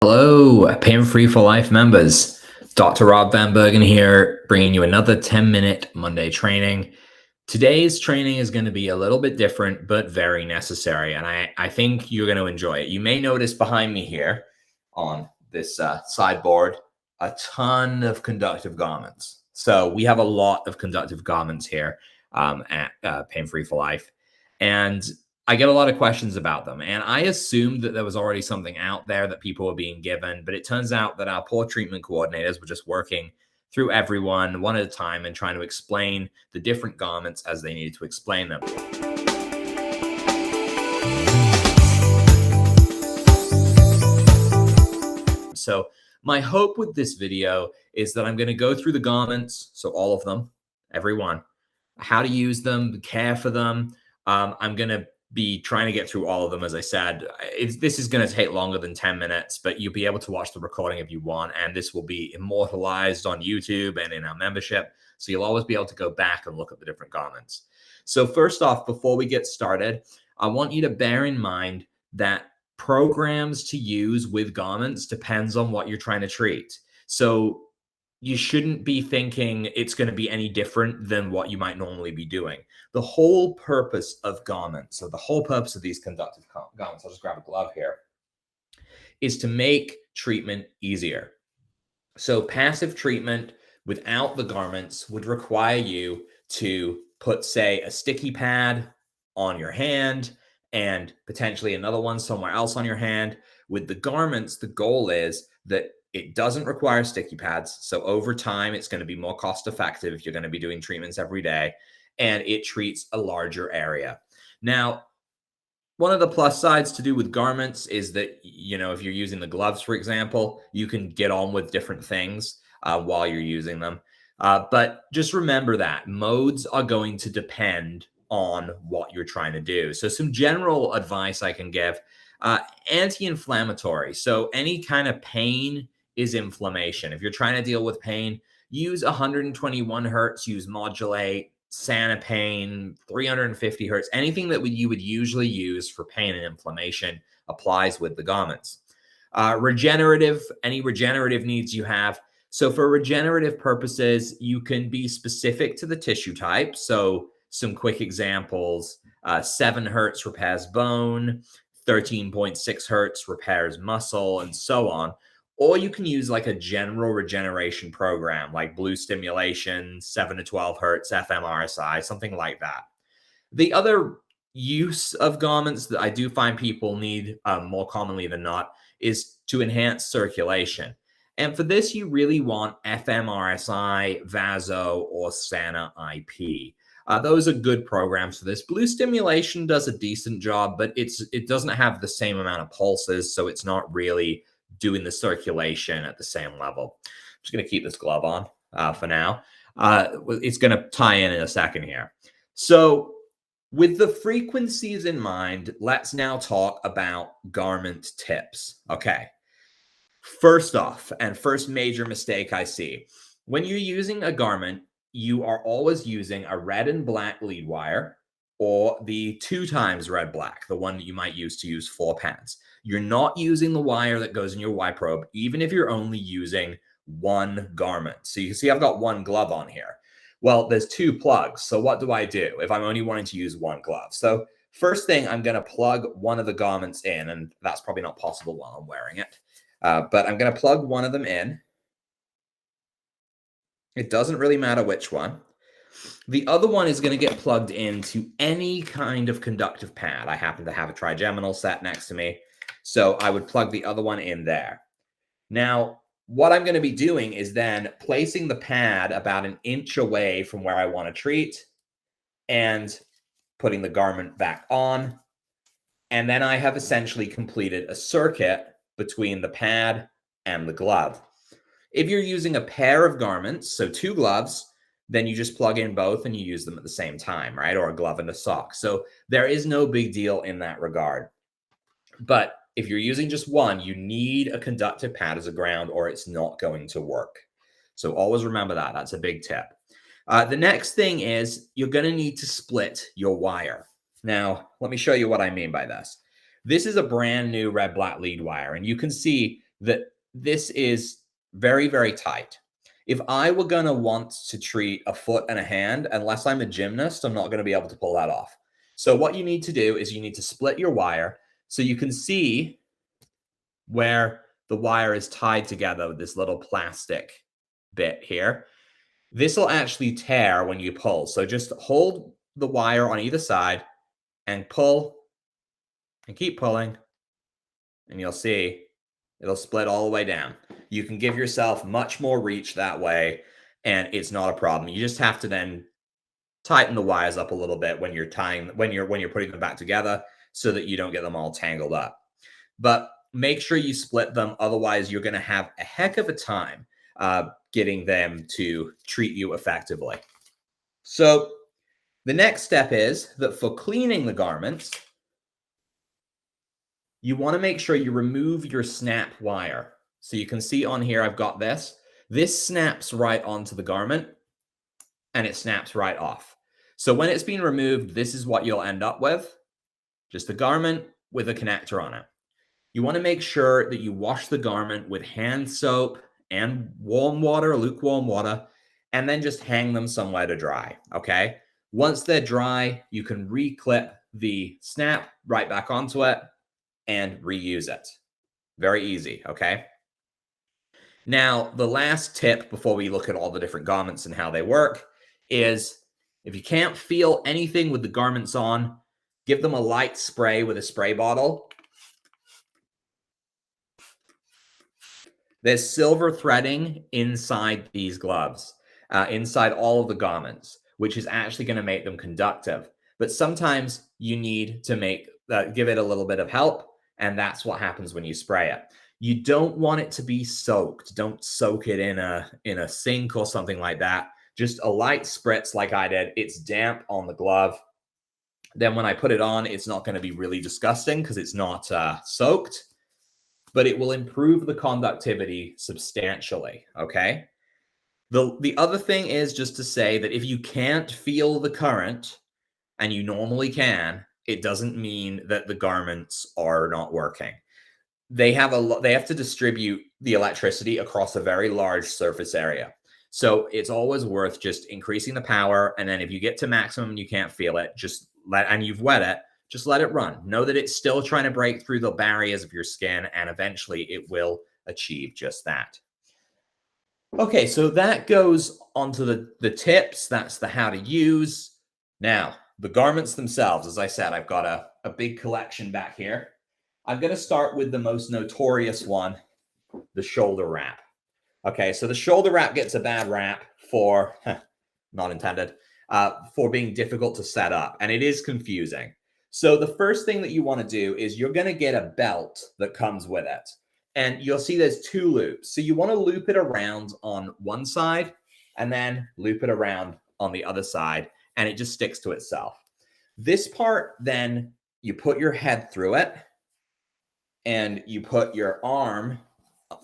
Hello, Pain Free for Life members. Dr. Rob Van Bergen here, bringing you another 10-minute Monday training. Today's training is going to be a little bit different, but very necessary, and I think you're going to enjoy it. You may notice behind me here on this sideboard a ton of conductive garments. So we have a lot of conductive garments here at Pain Free for Life. And I get a lot of questions about them. And I assumed that there was already something out there that people were being given. But it turns out that our poor treatment coordinators were just working through everyone one at a time and trying to explain the different garments as they needed to explain them. So my hope with this video is that I'm going to go through the garments, so all of them, every one, how to use them, care for them. I'm going to be trying to get through all of them. As I said, this is going to take longer than 10 minutes, but you'll be able to watch the recording if you want. And this will be immortalized on YouTube and in our membership. So you'll always be able to go back and look at the different garments. So first off, before we get started, I want you to bear in mind that programs to use with garments depends on what you're trying to treat. So you shouldn't be thinking it's going to be any different than what you might normally be doing. The whole purpose of garments, so the whole purpose of these conductive garments, I'll just grab a glove here, is to make treatment easier. So passive treatment without the garments would require you to put, say, a sticky pad on your hand and potentially another one somewhere else on your hand. With the garments, the goal is that it doesn't require sticky pads. So over time, it's going to be more cost effective if you're going to be doing treatments every day, and it treats a larger area. Now, one of the plus sides to do with garments is that, if you're using the gloves, for example, you can get on with different things while you're using them. But just remember that modes are going to depend on what you're trying to do. So some general advice I can give, anti-inflammatory. So any kind of pain is inflammation. If you're trying to deal with pain, use 121 hertz, use Modulate, Sanapane, 350 hertz, anything that you would usually use for pain and inflammation applies with the garments. Regenerative, any regenerative needs you have. So for regenerative purposes, you can be specific to the tissue type. So some quick examples, 7 hertz repairs bone, 13.6 hertz repairs muscle, and so on. Or you can use like a general regeneration program like blue stimulation, 7 to 12 hertz, fMRSI, something like that. The other use of garments that I do find people need more commonly than not is to enhance circulation. And for this, you really want fMRSI, Vaso, or Sana IP. Those are good programs for this. Blue stimulation does a decent job, but it doesn't have the same amount of pulses, so it's not really doing the circulation at the same level. I'm just going to keep this glove on for now. It's going to tie in a second here. So with the frequencies in mind, let's now talk about garment tips. Okay. First off, and first major mistake I see, when you're using a garment, you are always using a red and black lead wire or the 2 times red black, the one that you might use to use 4 pads. You're not using the wire that goes in your Y probe, even if you're only using one garment. So you can see I've got one glove on here. Well, there's 2 plugs. So what do I do if I'm only wanting to use one glove? So first thing, I'm going to plug one of the garments in, and that's probably not possible while I'm wearing it. But I'm going to plug one of them in. It doesn't really matter which one. The other one is going to get plugged into any kind of conductive pad. I happen to have a trigeminal set next to me, so I would plug the other one in there. Now, what I'm going to be doing is then placing the pad about 1 inch away from where I want to treat and putting the garment back on. And then I have essentially completed a circuit between the pad and the glove. If you're using a pair of garments, so 2 gloves, then you just plug in both and you use them at the same time, right? Or a glove and a sock. So there is no big deal in that regard. But if you're using just one, you need a conductive pad as a ground or it's not going to work. So always remember that. That's a big tip. The next thing is you're going to need to split your wire. Now, let me show you what I mean by this. This is a brand new red-black lead wire, and you can see that this is very, very tight. If I were going to want to treat a foot and a hand, unless I'm a gymnast, I'm not going to be able to pull that off. So what you need to do is you need to split your wire so you can see where the wire is tied together with this little plastic bit here. This will actually tear when you pull. So just hold the wire on either side and pull and keep pulling, and you'll see it'll split all the way down. You can give yourself much more reach that way, and it's not a problem. You just have to then tighten the wires up a little bit when you're putting them back together so that you don't get them all tangled up. But make sure you split them. Otherwise, you're going to have a heck of a time getting them to treat you effectively. So the next step is that for cleaning the garments, you want to make sure you remove your snap wire. So you can see on here, I've got this. This snaps right onto the garment and it snaps right off. So when it's been removed, this is what you'll end up with. Just the garment with a connector on it. You want to make sure that you wash the garment with hand soap and warm water, lukewarm water, and then just hang them somewhere to dry, okay? Once they're dry, you can re-clip the snap right back onto it and reuse it. Very easy, okay? Now, the last tip before we look at all the different garments and how they work is if you can't feel anything with the garments on, give them a light spray with a spray bottle. There's silver threading inside these gloves, inside all of the garments, which is actually going to make them conductive. But sometimes you need to give it a little bit of help, and that's what happens when you spray it. You don't want it to be soaked. Don't soak it in a sink or something like that. Just a light spritz like I did. It's damp on the glove. Then when I put it on, it's not going to be really disgusting because it's not soaked, but it will improve the conductivity substantially, okay? The other thing is just to say that if you can't feel the current, and you normally can, it doesn't mean that the garments are not working. They have to distribute the electricity across a very large surface area. So it's always worth just increasing the power, and then if you get to maximum and you can't feel it, and you've wet it, just let it run. Know that it's still trying to break through the barriers of your skin, and eventually it will achieve just that. Okay, so that goes onto the tips. That's the how to use. Now, the garments themselves, as I said, I've got a big collection back here. I'm going to start with the most notorious one, the shoulder wrap. Okay, so the shoulder wrap gets a bad rap for, not intended, for being difficult to set up, and it is confusing. So the first thing that you want to do is you're going to get a belt that comes with it. And you'll see there's two loops. So you want to loop it around on one side and then loop it around on the other side, and it just sticks to itself. This part, then you put your head through it and you put your arm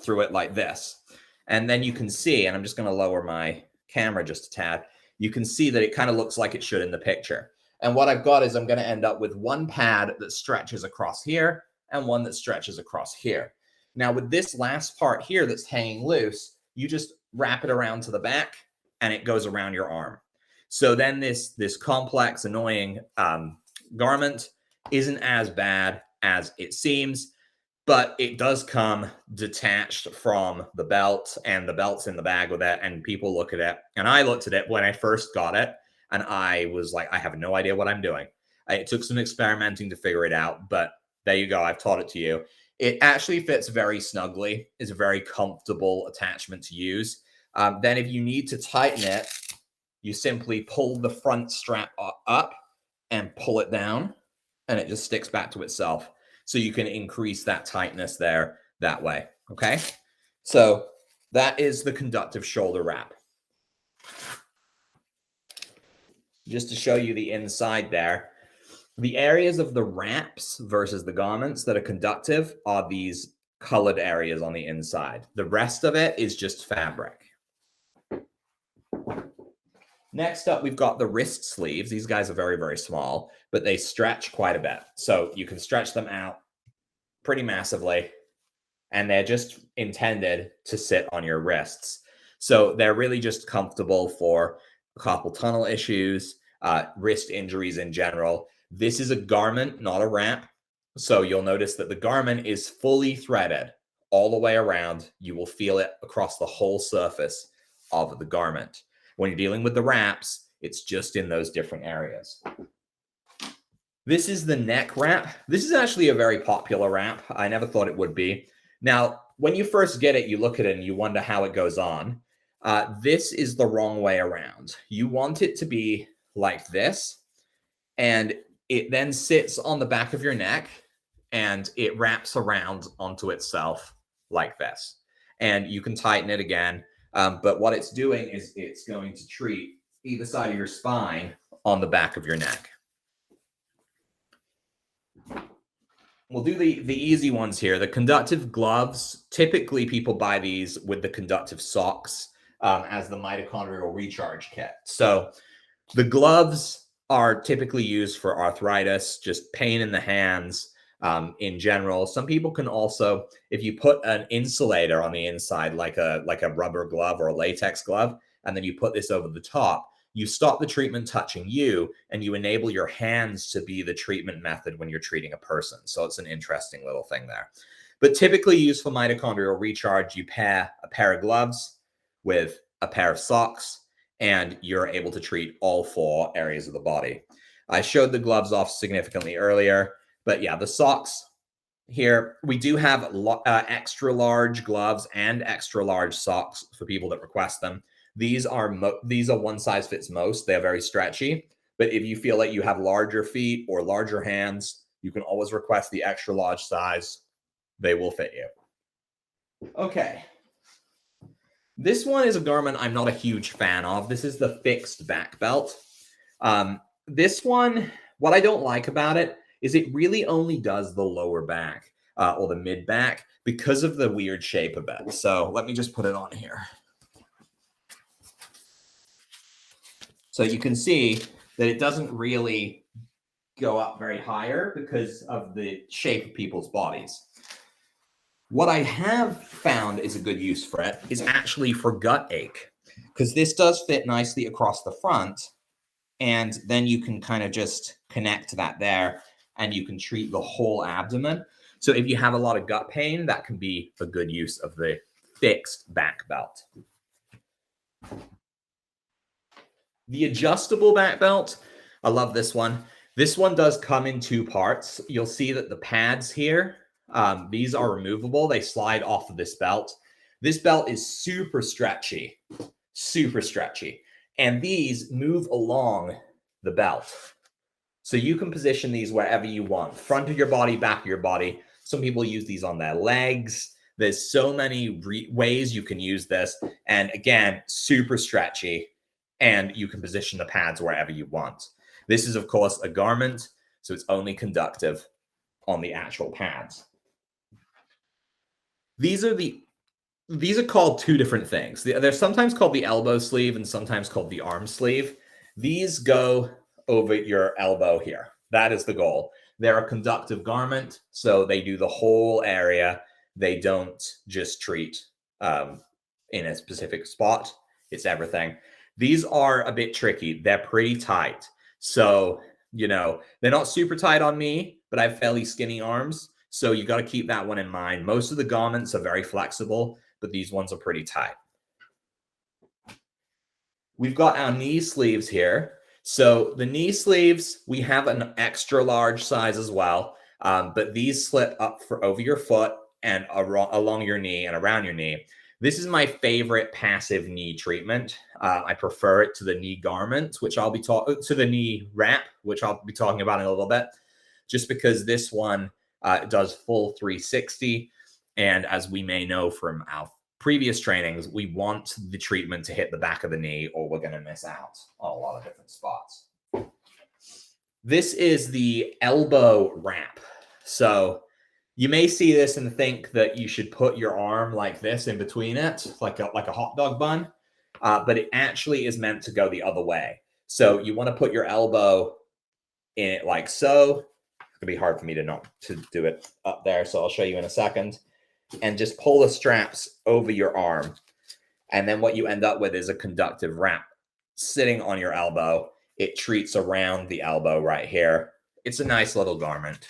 through it like this. And then you can see, and I'm just going to lower my camera just a tad, you can see that it kind of looks like it should in the picture. And what I've got is I'm going to end up with one pad that stretches across here and one that stretches across here. Now with this last part here that's hanging loose, you just wrap it around to the back and it goes around your arm. So then this complex, annoying garment isn't as bad as it seems, but it does come detached from the belt, and the belt's in the bag with it, and people look at it. And I looked at it when I first got it, and I was like, I have no idea what I'm doing. It took some experimenting to figure it out, but there you go. I've taught it to you. It actually fits very snugly. It's a very comfortable attachment to use. Then if you need to tighten it, you simply pull the front strap up and pull it down, and it just sticks back to itself. So you can increase that tightness there that way, okay? So that is the conductive shoulder wrap. Just to show you the inside there, the areas of the wraps versus the garments that are conductive are these colored areas on the inside. The rest of it is just fabric. Next up, we've got the wrist sleeves. These guys are very, very small, but they stretch quite a bit. So you can stretch them out pretty massively. and they're just intended to sit on your wrists. So they're really just comfortable for carpal tunnel issues, wrist injuries in general. This is a garment, not a wrap. So you'll notice that the garment is fully threaded all the way around. You will feel it across the whole surface of the garment. When you're dealing with the wraps, it's just in those different areas. This is the neck wrap. This is actually a very popular wrap. I never thought it would be. Now, when you first get it, you look at it and you wonder how it goes on. This is the wrong way around. You want it to be like this, and it then sits on the back of your neck, and it wraps around onto itself like this. And you can tighten it again, but what it's doing is it's going to treat either side of your spine on the back of your neck. We'll do the easy ones here. The conductive gloves, typically people buy these with the conductive socks as the mitochondrial recharge kit. So the gloves are typically used for arthritis, just pain in the hands in general. Some people can also, if you put an insulator on the inside, like a rubber glove or a latex glove, and then you put this over the top, you stop the treatment touching you, and you enable your hands to be the treatment method when you're treating a person. So it's an interesting little thing there. But typically used for mitochondrial recharge, you pair a pair of gloves with a pair of socks, and you're able to treat all 4 areas of the body. I showed the gloves off significantly earlier, but yeah, the socks here, we do have extra large gloves and extra large socks for people that request them. These are one size fits most. They're very stretchy, but if you feel like you have larger feet or larger hands, you can always request the extra large size. They will fit you. Okay. This one is a garment I'm not a huge fan of. This is the fixed back belt. This one, what I don't like about it is it really only does the lower back or the mid back because of the weird shape of it. So let me just put it on here. So you can see that it doesn't really go up very higher because of the shape of people's bodies. What I have found is a good use for it is actually for gut ache, because this does fit nicely across the front, and then you can kind of just connect that there, and you can treat the whole abdomen. So if you have a lot of gut pain, that can be a good use of the fixed back belt. The adjustable back belt, I love this one. This one does come in 2 parts. You'll see that the pads here, these are removable. They slide off of this belt. This belt is super stretchy, and these move along the belt. So you can position these wherever you want, front of your body, back of your body. Some people use these on their legs. There's so many ways you can use this. And again, super stretchy, and you can position the pads wherever you want. This is, of course, a garment, so it's only conductive on the actual pads. These are called 2 different things. They're sometimes called the elbow sleeve and sometimes called the arm sleeve. These go over your elbow here. That is the goal. They're a conductive garment, so they do the whole area. They don't just treat in a specific spot. It's everything. These are a bit tricky. They're pretty tight. So, they're not super tight on me, but I have fairly skinny arms. So you got to keep that one in mind. Most of the garments are very flexible, but these ones are pretty tight. We've got our knee sleeves here. So the knee sleeves, we have an extra large size as well, but these slip up over your foot and along your knee and around your knee. This is my favorite passive knee treatment. I prefer it to the knee garment, which I'll be talking to the knee wrap, which I'll be talking about in a little bit, just because this one does full 360. And as we may know from our previous trainings, we want the treatment to hit the back of the knee or we're going to miss out on a lot of different spots. This is the elbow wrap. So you may see this and think that you should put your arm like this in between it, like a hot dog bun, but it actually is meant to go the other way. So you want to put your elbow in it like so. It's going to be hard for me to do it up there, so I'll show you in a second. and just pull the straps over your arm. And then what you end up with is a conductive wrap sitting on your elbow. It treats around the elbow right here. It's a nice little garment.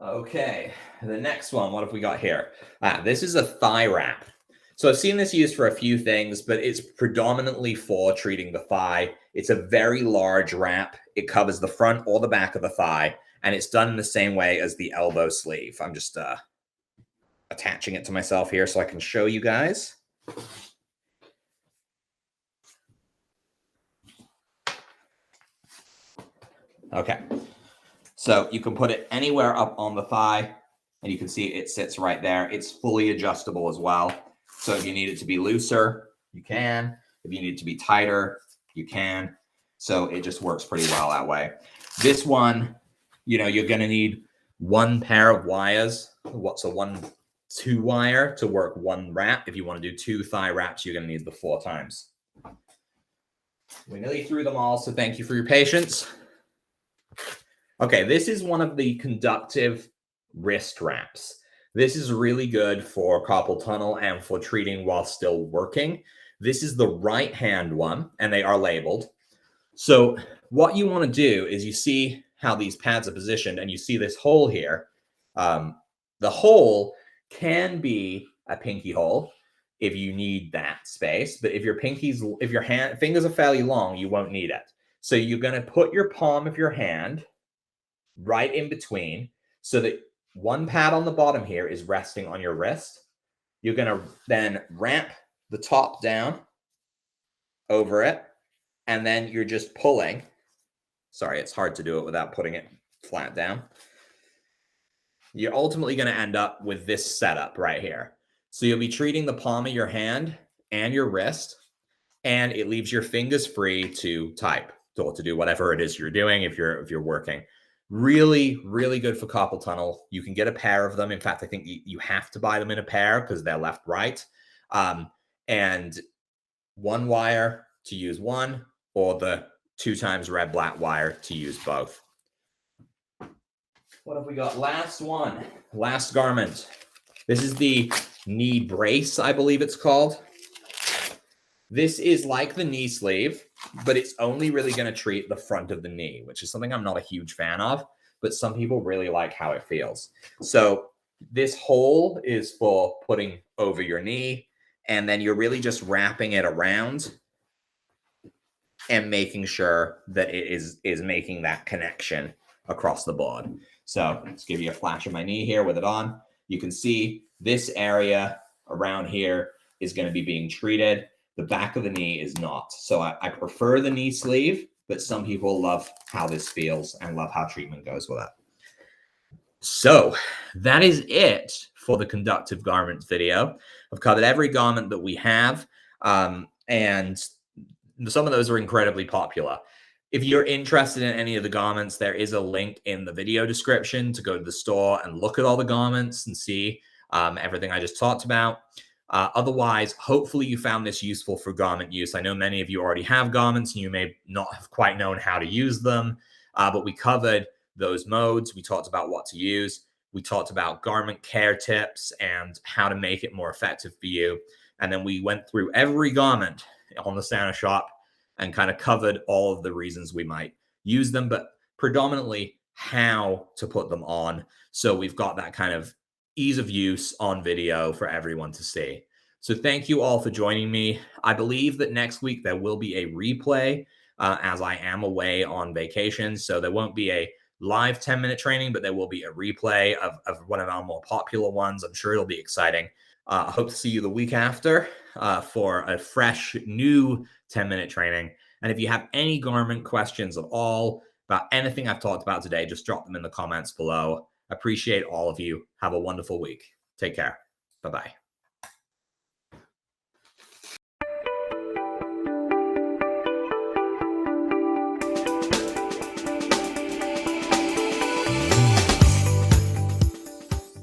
Okay, the next one, what have we got here? This is a thigh wrap. So I've seen this used for a few things, but it's predominantly for treating the thigh. It's a very large wrap. It covers the front or the back of the thigh, and it's done in the same way as the elbow sleeve. I'm just attaching it to myself here so I can show you guys. Okay, so you can put it anywhere up on the thigh, and you can see it sits right there. It's fully adjustable as well. So if you need it to be looser, you can. If you need it to be tighter, you can. So it just works pretty well that way. This one, you know, you're going to need one pair of wires. What's a 1-2 wire to work one wrap? If you want to do 2 thigh wraps, you're going to need the 4 times. We nearly threw them all, so thank you for your patience. Okay, this is one of the conductive wrist wraps. This is really good for carpal tunnel and for treating while still working. This is the right hand one, and they are labeled. So what you want to do is you see how these pads are positioned, and you see this hole here. The hole can be a pinky hole if you need that space, but if your fingers are fairly long, you won't need it. So you're going to put your palm of your hand right in between so that one pad on the bottom here is resting on your wrist. You're going to then ramp the top down over it, and then you're just pulling. Sorry, it's hard to do it without putting it flat down. You're ultimately going to end up with this setup right here. So you'll be treating the palm of your hand and your wrist, and it leaves your fingers free to type or to do whatever it is you're doing if you're working. Really, really good for carpal tunnel. You can get a pair of them. In fact, I think you have to buy them in a pair because they're left, right. And 1 wire to use one, or the 2 times red black wire to use both. What have we got? Last one, last garment. This is the knee brace, I believe it's called. This is like the knee sleeve, but it's only really going to treat the front of the knee, which is something I'm not a huge fan of, but some people really like how it feels. So this hole is for putting over your knee, and then you're really just wrapping it around and making sure that it is making that connection across the board. So let's give you a flash of my knee here with it on. You can see this area around here is going to be being treated. The back of the knee is not. So I prefer the knee sleeve, but some people love how this feels and love how treatment goes with it. So that is it for the conductive garments video. I've covered every garment that we have, and some of those are incredibly popular. If you're interested in any of the garments, there is a link in the video description to go to the store and look at all the garments and see everything I just talked about. Otherwise, hopefully you found this useful for garment use. I know many of you already have garments and you may not have quite known how to use them, but we covered those modes. We talked about what to use. We talked about garment care tips and how to make it more effective for you. And then we went through every garment on the Santa Shop and kind of covered all of the reasons we might use them, but predominantly how to put them on. So we've got that kind of ease of use on video for everyone to see. So thank you all for joining me. I believe that next week there will be a replay as I am away on vacation. So there won't be a live 10-minute training, but there will be a replay of one of our more popular ones. I'm sure it'll be exciting. I hope to see you the week after for a fresh new 10-minute training. And if you have any garment questions at all about anything I've talked about today, just drop them in the comments below. Appreciate all of you. Have a wonderful week. Take care. Bye-bye.